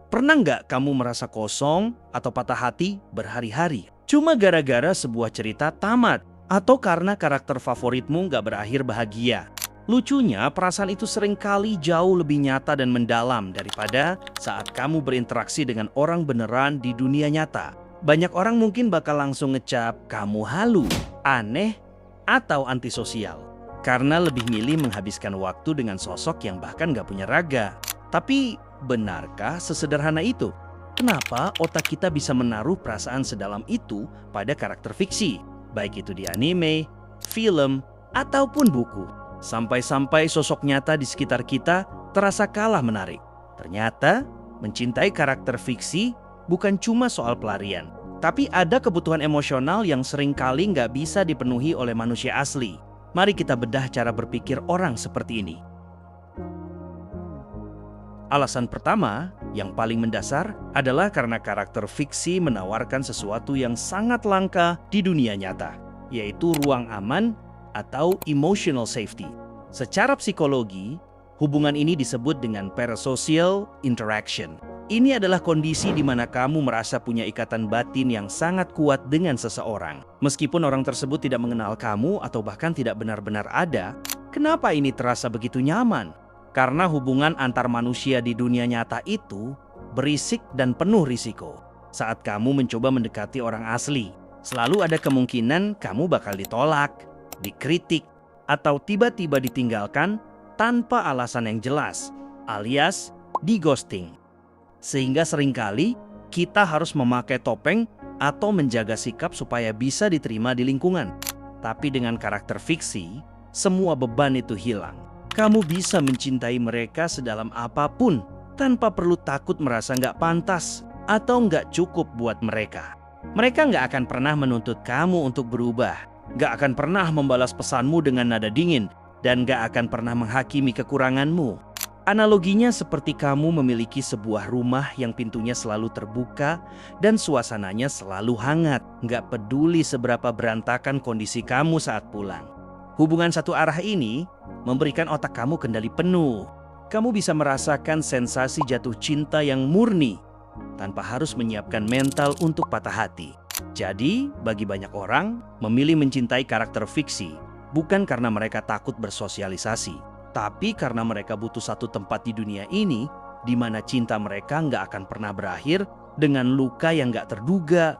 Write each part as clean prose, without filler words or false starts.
Pernah nggak kamu merasa kosong atau patah hati berhari-hari? Cuma gara-gara sebuah cerita tamat atau karena karakter favoritmu nggak berakhir bahagia. Lucunya, perasaan itu seringkali jauh lebih nyata dan mendalam daripada saat kamu berinteraksi dengan orang beneran di dunia nyata. Banyak orang mungkin bakal langsung ngecap kamu halu, aneh, atau antisosial. Karena lebih milih menghabiskan waktu dengan sosok yang bahkan nggak punya raga. Tapi benarkah sesederhana itu? Kenapa otak kita bisa menaruh perasaan sedalam itu pada karakter fiksi? Baik itu di anime, film, ataupun buku. Sampai-sampai sosok nyata di sekitar kita terasa kalah menarik. Ternyata, mencintai karakter fiksi bukan cuma soal pelarian. Tapi ada kebutuhan emosional yang seringkali nggak bisa dipenuhi oleh manusia asli. Mari kita bedah cara berpikir orang seperti ini. Alasan pertama, yang paling mendasar, adalah karena karakter fiksi menawarkan sesuatu yang sangat langka di dunia nyata, yaitu ruang aman atau emotional safety. Secara psikologi, hubungan ini disebut dengan parasocial interaction. Ini adalah kondisi di mana kamu merasa punya ikatan batin yang sangat kuat dengan seseorang. Meskipun orang tersebut tidak mengenal kamu atau bahkan tidak benar-benar ada, kenapa ini terasa begitu nyaman? Karena hubungan antar manusia di dunia nyata itu berisik dan penuh risiko. Saat kamu mencoba mendekati orang asli, selalu ada kemungkinan kamu bakal ditolak, dikritik, atau tiba-tiba ditinggalkan tanpa alasan yang jelas, alias di-ghosting. Sehingga seringkali kita harus memakai topeng atau menjaga sikap supaya bisa diterima di lingkungan. Tapi dengan karakter fiksi, semua beban itu hilang. Kamu bisa mencintai mereka sedalam apapun tanpa perlu takut merasa nggak pantas atau nggak cukup buat mereka. Mereka nggak akan pernah menuntut kamu untuk berubah, nggak akan pernah membalas pesanmu dengan nada dingin, dan nggak akan pernah menghakimi kekuranganmu. Analoginya seperti kamu memiliki sebuah rumah yang pintunya selalu terbuka dan suasananya selalu hangat, nggak peduli seberapa berantakan kondisi kamu saat pulang. Hubungan satu arah ini memberikan otak kamu kendali penuh. Kamu bisa merasakan sensasi jatuh cinta yang murni tanpa harus menyiapkan mental untuk patah hati. Jadi, bagi banyak orang, memilih mencintai karakter fiksi bukan karena mereka takut bersosialisasi, tapi karena mereka butuh satu tempat di dunia ini di mana cinta mereka nggak akan pernah berakhir dengan luka yang nggak terduga.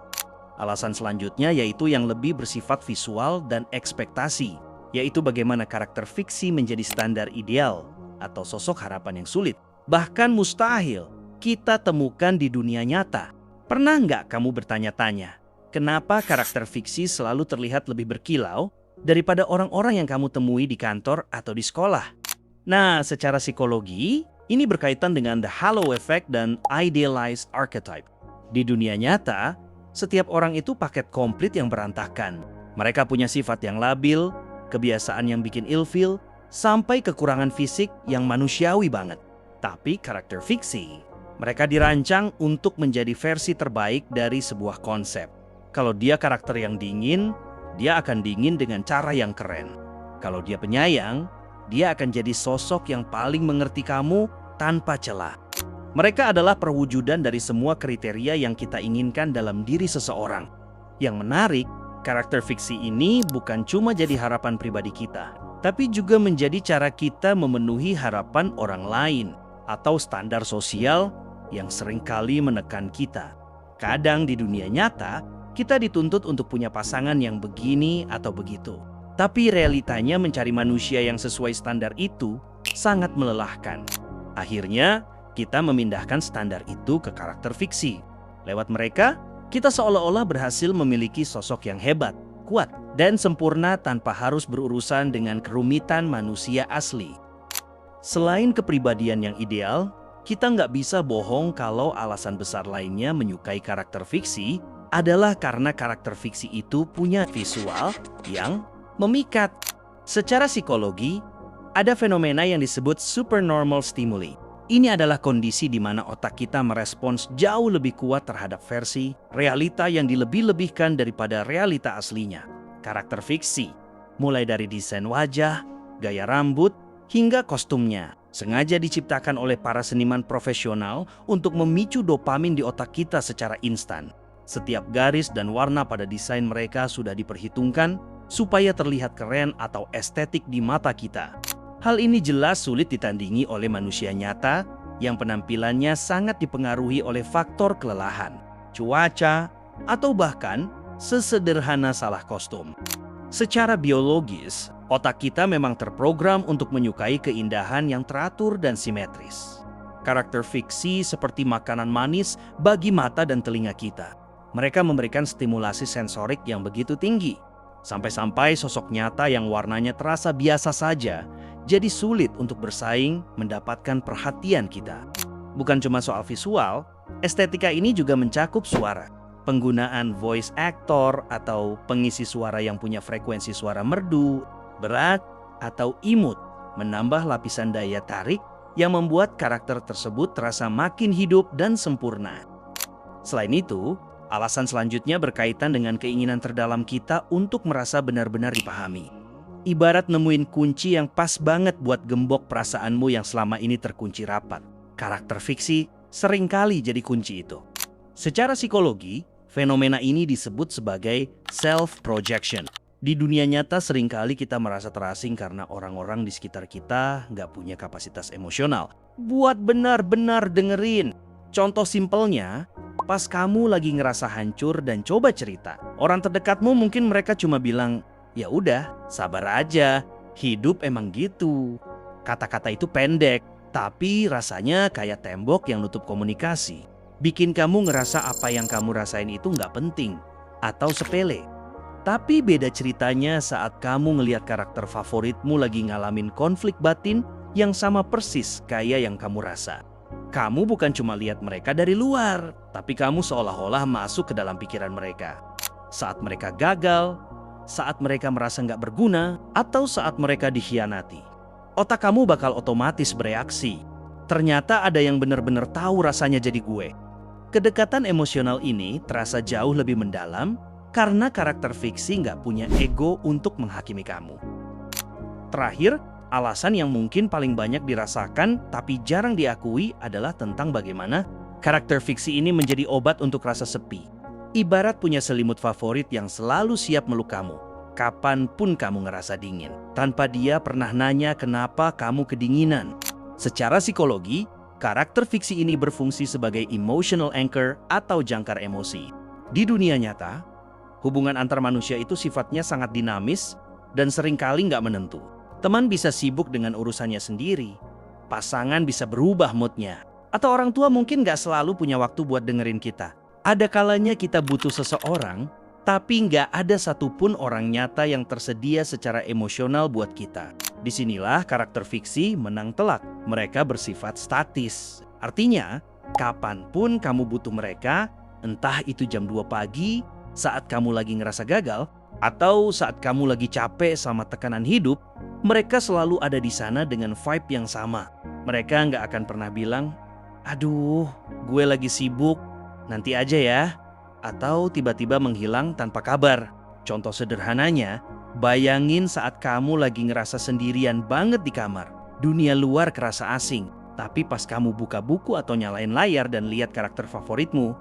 Alasan selanjutnya yaitu yang lebih bersifat visual dan ekspektasi, yaitu bagaimana karakter fiksi menjadi standar ideal atau sosok harapan yang sulit, bahkan mustahil kita temukan di dunia nyata. Pernah nggak kamu bertanya-tanya, kenapa karakter fiksi selalu terlihat lebih berkilau daripada orang-orang yang kamu temui di kantor atau di sekolah? Nah, secara psikologi, ini berkaitan dengan the halo effect dan idealized archetype. Di dunia nyata, setiap orang itu paket komplit yang berantakan. Mereka punya sifat yang labil, kebiasaan yang bikin ilfil, sampai kekurangan fisik yang manusiawi banget. Tapi karakter fiksi, mereka dirancang untuk menjadi versi terbaik dari sebuah konsep. Kalau dia karakter yang dingin, dia akan dingin dengan cara yang keren. Kalau dia penyayang, dia akan jadi sosok yang paling mengerti kamu tanpa celah. Mereka adalah perwujudan dari semua kriteria yang kita inginkan dalam diri seseorang. Yang menarik, karakter fiksi ini bukan cuma jadi harapan pribadi kita, tapi juga menjadi cara kita memenuhi harapan orang lain atau standar sosial yang seringkali menekan kita. Kadang di dunia nyata, kita dituntut untuk punya pasangan yang begini atau begitu. Tapi realitanya mencari manusia yang sesuai standar itu sangat melelahkan. Akhirnya, kita memindahkan standar itu ke karakter fiksi. Lewat mereka, kita seolah-olah berhasil memiliki sosok yang hebat, kuat, dan sempurna tanpa harus berurusan dengan kerumitan manusia asli. Selain kepribadian yang ideal, kita nggak bisa bohong kalau alasan besar lainnya menyukai karakter fiksi adalah karena karakter fiksi itu punya visual yang memikat. Secara psikologi, ada fenomena yang disebut supernormal stimuli. Ini adalah kondisi di mana otak kita merespons jauh lebih kuat terhadap versi realita yang dilebih-lebihkan daripada realita aslinya. Karakter fiksi, mulai dari desain wajah, gaya rambut, hingga kostumnya, sengaja diciptakan oleh para seniman profesional untuk memicu dopamin di otak kita secara instan. Setiap garis dan warna pada desain mereka sudah diperhitungkan supaya terlihat keren atau estetik di mata kita. Hal ini jelas sulit ditandingi oleh manusia nyata yang penampilannya sangat dipengaruhi oleh faktor kelelahan, cuaca, atau bahkan sesederhana salah kostum. Secara biologis, otak kita memang terprogram untuk menyukai keindahan yang teratur dan simetris. Karakter fiksi seperti makanan manis bagi mata dan telinga kita. Mereka memberikan stimulasi sensorik yang begitu tinggi, sampai-sampai sosok nyata yang warnanya terasa biasa saja jadi sulit untuk bersaing mendapatkan perhatian kita. Bukan cuma soal visual, estetika ini juga mencakup suara. Penggunaan voice actor atau pengisi suara yang punya frekuensi suara merdu, berat, atau imut menambah lapisan daya tarik yang membuat karakter tersebut terasa makin hidup dan sempurna. Selain itu, alasan selanjutnya berkaitan dengan keinginan terdalam kita untuk merasa benar-benar dipahami. Ibarat nemuin kunci yang pas banget buat gembok perasaanmu yang selama ini terkunci rapat. Karakter fiksi seringkali jadi kunci itu. Secara psikologi, fenomena ini disebut sebagai self-projection. Di dunia nyata seringkali kita merasa terasing karena orang-orang di sekitar kita nggak punya kapasitas emosional buat benar-benar dengerin. Contoh simpelnya, pas kamu lagi ngerasa hancur dan coba cerita, orang terdekatmu mungkin mereka cuma bilang, "Ya udah, sabar aja, hidup emang gitu." Kata-kata itu pendek, tapi rasanya kayak tembok yang nutup komunikasi. Bikin kamu ngerasa apa yang kamu rasain itu nggak penting atau sepele. Tapi beda ceritanya saat kamu ngelihat karakter favoritmu lagi ngalamin konflik batin yang sama persis kayak yang kamu rasa. Kamu bukan cuma lihat mereka dari luar, tapi kamu seolah-olah masuk ke dalam pikiran mereka. Saat mereka gagal, saat mereka merasa nggak berguna, atau saat mereka dikhianati, otak kamu bakal otomatis bereaksi. Ternyata ada yang benar-benar tahu rasanya jadi gue. Kedekatan emosional ini terasa jauh lebih mendalam karena karakter fiksi nggak punya ego untuk menghakimi kamu. Terakhir, alasan yang mungkin paling banyak dirasakan tapi jarang diakui adalah tentang bagaimana karakter fiksi ini menjadi obat untuk rasa sepi. Ibarat punya selimut favorit yang selalu siap meluk kamu, kapanpun kamu ngerasa dingin, tanpa dia pernah nanya kenapa kamu kedinginan. Secara psikologi, karakter fiksi ini berfungsi sebagai emotional anchor atau jangkar emosi. Di dunia nyata, hubungan antar manusia itu sifatnya sangat dinamis dan seringkali nggak menentu. Teman bisa sibuk dengan urusannya sendiri, pasangan bisa berubah moodnya, atau orang tua mungkin nggak selalu punya waktu buat dengerin kita. Ada kalanya kita butuh seseorang, tapi nggak ada satupun orang nyata yang tersedia secara emosional buat kita. Disinilah karakter fiksi menang telak. Mereka bersifat statis. Artinya, kapanpun kamu butuh mereka, entah itu jam 2 pagi, saat kamu lagi ngerasa gagal, atau saat kamu lagi capek sama tekanan hidup, mereka selalu ada di sana dengan vibe yang sama. Mereka nggak akan pernah bilang, "Aduh, gue lagi sibuk, nanti aja ya." Atau tiba-tiba menghilang tanpa kabar. Contoh sederhananya, bayangin saat kamu lagi ngerasa sendirian banget di kamar. Dunia luar kerasa asing, tapi pas kamu buka buku atau nyalain layar dan lihat karakter favoritmu,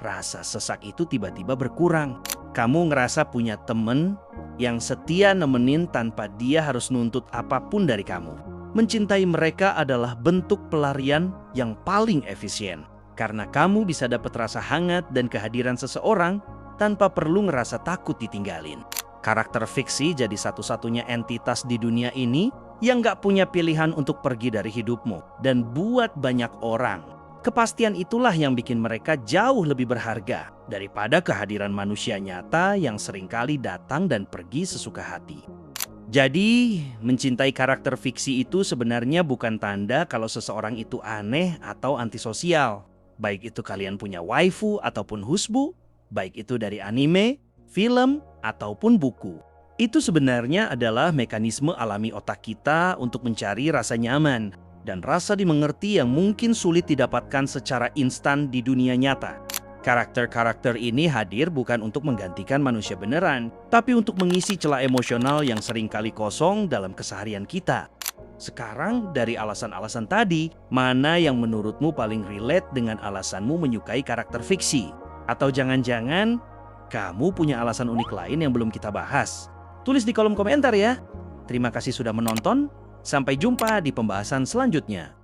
rasa sesak itu tiba-tiba berkurang. Kamu ngerasa punya temen yang setia nemenin tanpa dia harus nuntut apapun dari kamu. Mencintai mereka adalah bentuk pelarian yang paling efisien. Karena kamu bisa dapat rasa hangat dan kehadiran seseorang tanpa perlu ngerasa takut ditinggalin. Karakter fiksi jadi satu-satunya entitas di dunia ini yang gak punya pilihan untuk pergi dari hidupmu. Dan buat banyak orang, kepastian itulah yang bikin mereka jauh lebih berharga daripada kehadiran manusia nyata yang seringkali datang dan pergi sesuka hati. Jadi, mencintai karakter fiksi itu sebenarnya bukan tanda kalau seseorang itu aneh atau antisosial. Baik itu kalian punya waifu ataupun husbu, baik itu dari anime, film, ataupun buku. Itu sebenarnya adalah mekanisme alami otak kita untuk mencari rasa nyaman dan rasa dimengerti yang mungkin sulit didapatkan secara instan di dunia nyata. Karakter-karakter ini hadir bukan untuk menggantikan manusia beneran, tapi untuk mengisi celah emosional yang seringkali kosong dalam keseharian kita. Sekarang dari alasan-alasan tadi, mana yang menurutmu paling relate dengan alasanmu menyukai karakter fiksi? Atau jangan-jangan kamu punya alasan unik lain yang belum kita bahas? Tulis di kolom komentar ya. Terima kasih sudah menonton. Sampai jumpa di pembahasan selanjutnya.